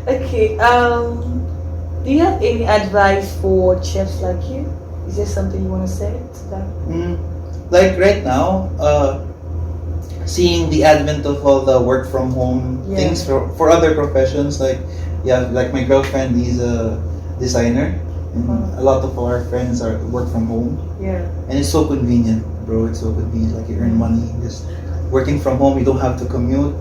Okay. Do you have any advice for chefs like you? Is there something you want to say to them? Mm, like right now, seeing the advent of all the work from home Yeah. things for other professions, like yeah, like my girlfriend is a designer, and a lot of our friends are work from home, Yeah. and it's so convenient, bro. It's so convenient. Like you earn money just working from home. You don't have to commute.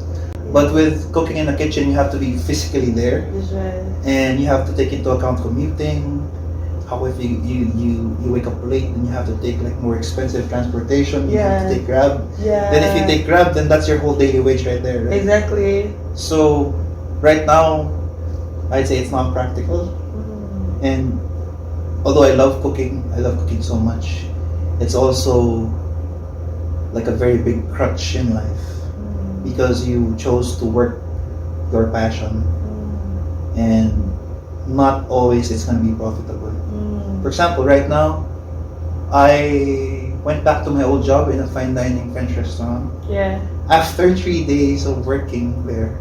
But with cooking in a kitchen, you have to be physically there, That's right. and you have to take into account commuting. How if you wake up late and you have to take like more expensive transportation, you have to Yeah. take Grab. Yeah. Then if you take Grab, then that's your whole daily wage right there, right? Exactly. So right now, I'd say it's not practical. And although I love cooking so much, it's also like a very big crutch in life because you chose to work your passion, and not always it's going to be profitable. For example, right now, I went back to my old job in a fine dining French restaurant. Yeah. After 3 days of working there,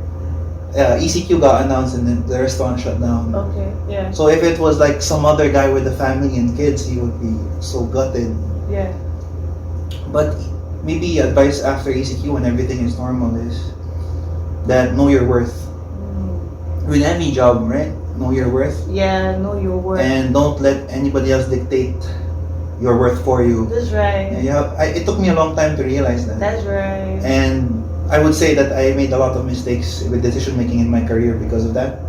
ECQ got announced and then the restaurant shut down. Okay. Yeah. So if it was like some other guy with a family and kids, he would be so gutted. Yeah. But maybe advice after ECQ when everything is normal is that know your worth. With any job, right? Know your worth. Yeah. Know your worth. And don't let anybody else dictate your worth for you. That's right. It took me a long time to realize that. That's right. And I would say that I made a lot of mistakes with decision making in my career because of that.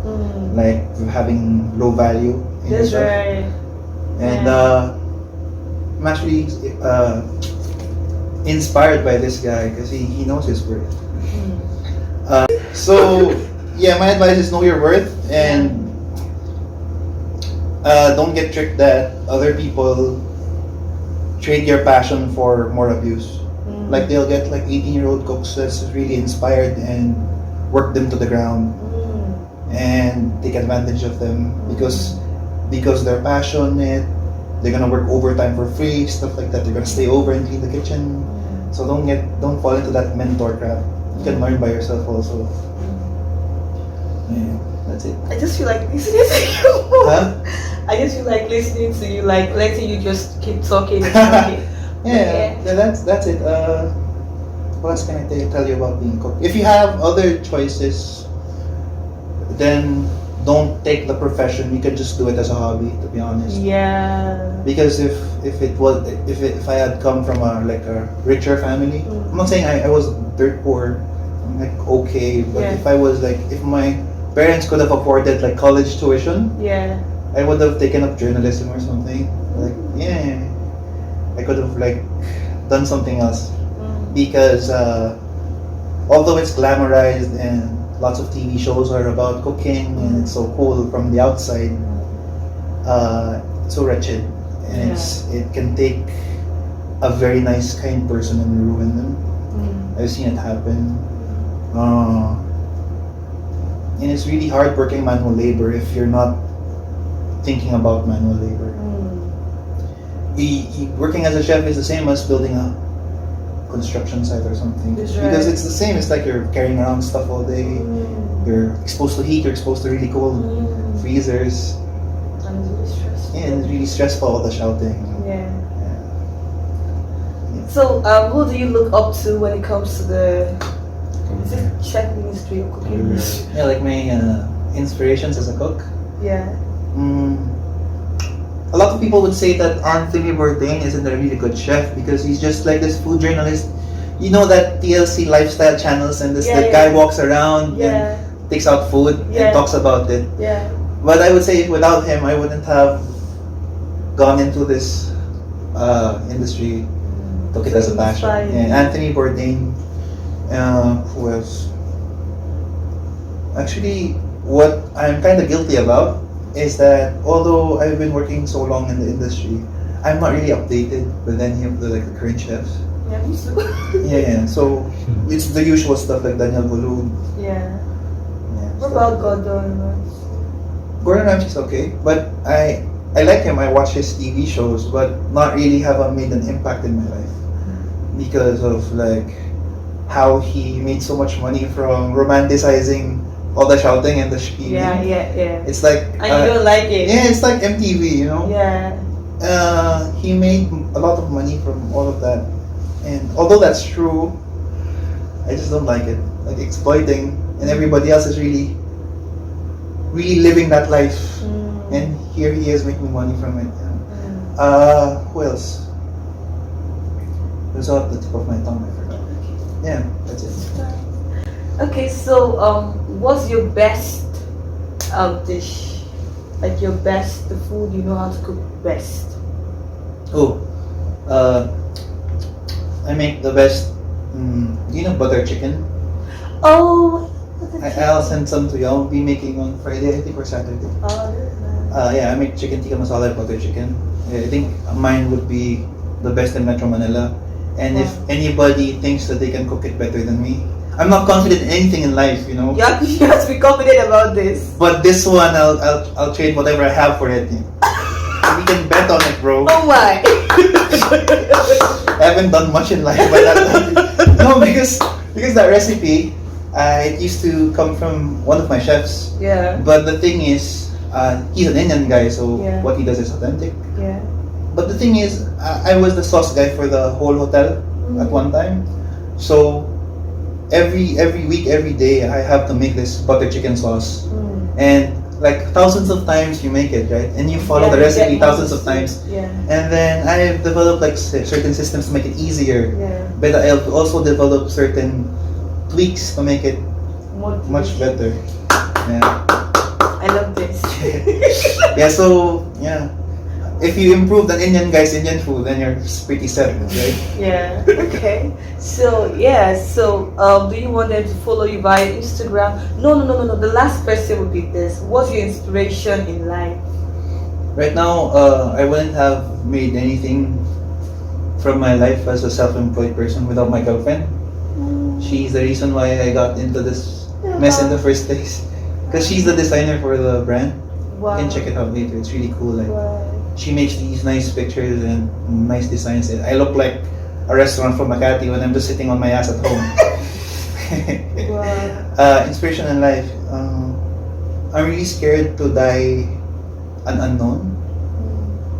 Like having low value in That's yourself. right. And I'm actually inspired by this guy because he knows his worth. So yeah, my advice is know your worth and don't get tricked that other people trade your passion for more abuse. Like they'll get like 18-year-old cooks that's really inspired and work them to the ground and take advantage of them because they're passionate. They're gonna work overtime for free, stuff like that. They're gonna stay over and clean the kitchen. So don't fall into that mentor trap. You can learn by yourself also. Yeah, that's it. I just feel like listening to you. Huh? I just feel like listening to you, like letting you just keep talking and talking. Yeah, that's it. What else can I tell you about being a cook? If you have other choices, then don't take the profession. You can just do it as a hobby, to be honest. Yeah. Because if I had come from a richer family, I'm not saying I was dirt poor. I'm like okay, but Yeah. if I was like if my parents could have afforded like college tuition, Yeah. I would have taken up journalism or something. Like yeah, I could have like done something else because although it's glamorized and lots of TV shows are about cooking and it's so cool from the outside, it's so wretched and it can take a very nice kind person and ruin them. I've seen it happen. And it's really hard working manual labor if you're not thinking about manual labor. Working as a chef is the same as building a construction site or something. That's Because right. it's the same. It's like you're carrying around stuff all day. You're exposed to heat. You're exposed to really cold freezers. And it's really stressful. Yeah, and it's really stressful, all the shouting. Yeah. So, who do you look up to when it comes to the chef ministry or cooking ministry? Yeah, like my inspirations as a cook. Yeah. A lot of people would say that Anthony Bourdain isn't a really good chef because he's just like this food journalist. You know that TLC lifestyle channels and the guy walks around and takes out food and talks about it. Yeah. But I would say without him, I wouldn't have gone into this industry. Took it as a passion. Yeah, Anthony Bourdain, who was actually what I'm kind of guilty about is that although I've been working so long in the industry, I'm not really updated with any of the current chefs. Yeah, me too. Yeah. So it's the usual stuff like Daniel Boulud. Yeah. What stuff about like that. Gordon Ramsay? Gordon Ramsay's okay, but I like him. I watch his TV shows, but not really have made an impact in my life because of like how he made so much money from romanticizing all the shouting and the screaming. Yeah. It's like And you don't like it. yeah, it's like MTV, you know. Yeah. He made a lot of money from all of that, and although that's true, I just don't like it. Like exploiting, and everybody else is really living that life, and here he is making money from it. Who else? It was out the tip of my tongue. I forgot. Yeah, that's it. Okay, so what's your best dish? Like your best, the food you know how to cook best. Oh, I make the best. Butter chicken. Oh. I'll send some to you. I'll be making on Friday, I think, or Saturday. Oh, that's nice. Yeah, I make chicken tikka masala and butter chicken. I think mine would be the best in Metro Manila. And if anybody thinks that they can cook it better than me, I'm not confident in anything in life, you know. You have to be confident about this. But this one, I'll trade whatever I have for it. We can bet on it, bro. Oh my! I haven't done much in life, but no, because that recipe, it used to come from one of my chefs. Yeah. But the thing is, he's an Indian guy, so what he does is authentic. Yeah. But the thing is, I was the sauce guy for the whole hotel at one time. So every week, every day, I have to make this butter chicken sauce. And like thousands of times you make it, right? And you follow the recipe thousands of times. Yeah. And then I've developed like certain systems to make it easier. Yeah. But I've also developed certain tweaks to make it much better. Yeah. I love this. Yeah, so yeah. If you improve the Indian guy's Indian food, then you're pretty set, right? Yeah. Okay. So do you want them to follow you via Instagram? No. The last question would be this: what's your inspiration in life? Right now, I wouldn't have made anything from my life as a self-employed person without my girlfriend. She's the reason why I got into this mess in the first place. Because she's the designer for the brand. Wow. You can check it out later. It's really cool. Like she makes these nice pictures and nice designs. And I look like a restaurant from Makati when I'm just sitting on my ass at home. Wow. Inspiration in life. I'm really scared to die an unknown.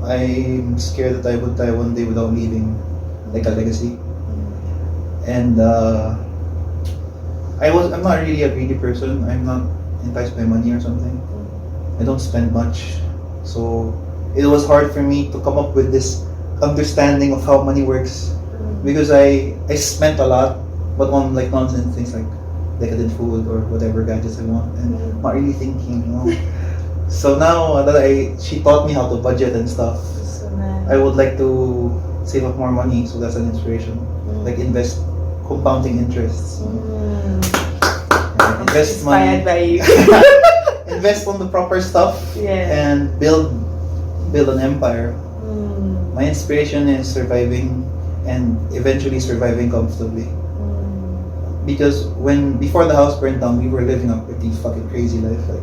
I'm scared that I would die one day without leaving like a legacy. And I'm not really a greedy person. I'm not enticed by money or something. I don't spend much. So it was hard for me to come up with this understanding of how money works. Because I spent a lot, but on like nonsense things like decadent food or whatever gadgets I want, and not really thinking, you know. So now that she taught me how to budget and stuff, So nice. I would like to save up more money. So that's an inspiration. Like invest compounding interests. Invest money. Inspired by you. Invest on the proper stuff. And build an empire. My inspiration is surviving and eventually surviving comfortably. Because before the house burned down, we were living a pretty fucking crazy life. Like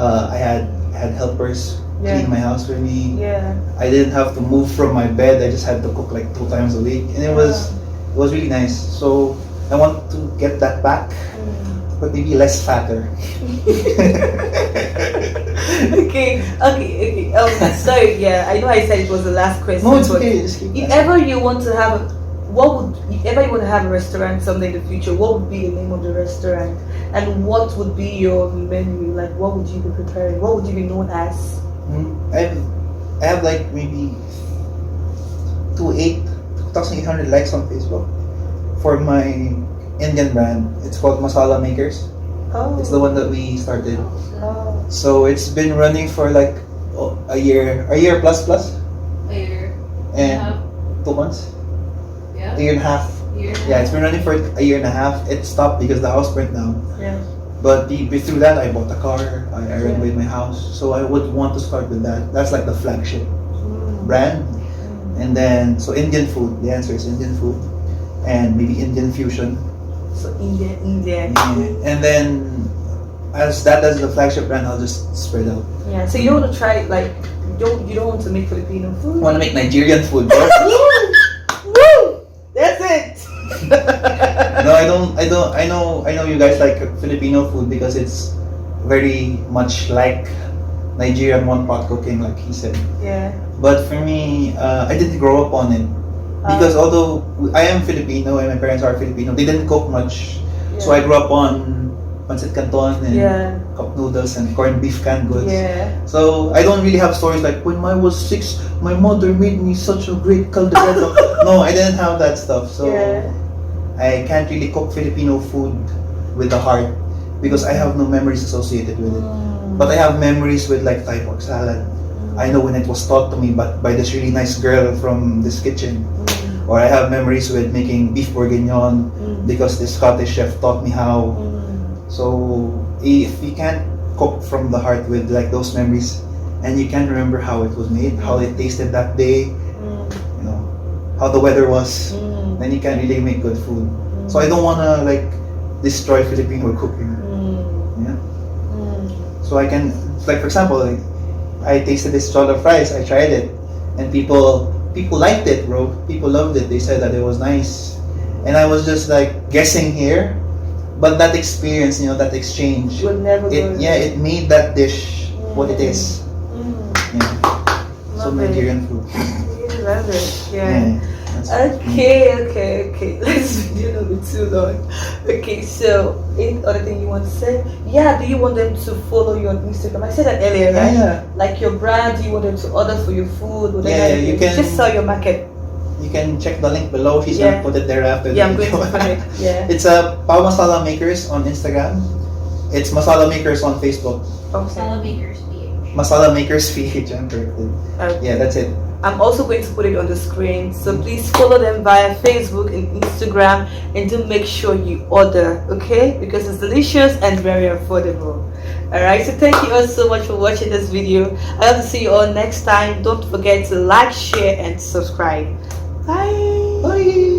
I had helpers clean my house for me. I didn't have to move from my bed. I just had to cook like 2 times a week, and it was really nice. So I want to get that back, but maybe less fatter. Okay. Sorry. Yeah, I know I said it was the last question. No, it's but okay. Just keep If asking. ever you want to have a restaurant someday in the future, what would be the name of the restaurant? And what would be your menu? Like, what would you be preparing? What would you be known as? I have like maybe 2,800 likes on Facebook for my Indian brand. It's called Masala Makers. Oh. It's the one that we started. Oh. So it's been running for like a year plus. A year. And 2 months. Yeah. A year and a half. Yeah, it's been running for a year and a half. It stopped because the house burnt down. Yeah. But through that, I bought a car. I renovated my house. So I would want to start with that. That's like the flagship brand. And then, so Indian food. The answer is Indian food. And maybe Indian fusion. So Indian. And then, as the flagship brand, I'll just spread out. Yeah. So you don't want to try like you don't want to make Filipino food. I want to make Nigerian food, bro. Woo! That's it. No, I know you guys like Filipino food because it's very much like Nigerian one pot cooking, like he said. Yeah. But for me, I didn't grow up on it because although I am Filipino and my parents are Filipino, they didn't cook much. So I grew up on pancit canton and cup noodles and corned beef canned goods. Yeah. So I don't really have stories like when I was 6, my mother made me such a great caldereta. No, I didn't have that stuff. So I can't really cook Filipino food with the heart because I have no memories associated with it. But I have memories with like Thai pork salad. I know when it was taught to me by this really nice girl from this kitchen. Or I have memories with making beef bourguignon because this Scottish chef taught me how. So if you can't cook from the heart with like those memories and you can't remember how it was made, how it tasted that day, you know, how the weather was, then you can't really make good food. So I don't wanna like destroy Filipino cooking. Yeah. So I can, like for example, like, I tasted this jollof rice, I tried it, and people liked it, bro. People loved it. They said that it was nice, and I was just like guessing here, but that experience, you know, that exchange, Would never go it made that dish what it is. Yeah. So Love it. Nigerian food. You love it. Yeah. Okay. Let's video not be too long. Okay, so any other thing you want to say? Yeah, do you want them to follow you on Instagram? I said that earlier, right? Yeah. Like your brand, do you want them to order for your food? Yeah, you can just sell your market. You can check the link below. She's gonna put it there after the Yeah, I'm video. going to put it. Yeah. It's Pao Masala Makers on Instagram. It's Masala Makers on Facebook. Masala Makers PH. Masala Makers PH, I'm corrected. Okay. Yeah, that's it. I'm also going to put it on the screen, so please follow them via Facebook and Instagram, and do make sure you order, okay? Because it's delicious and very affordable. Alright, so thank you all so much for watching this video. I hope to see you all next time. Don't forget to like, share, and subscribe. Bye. Bye.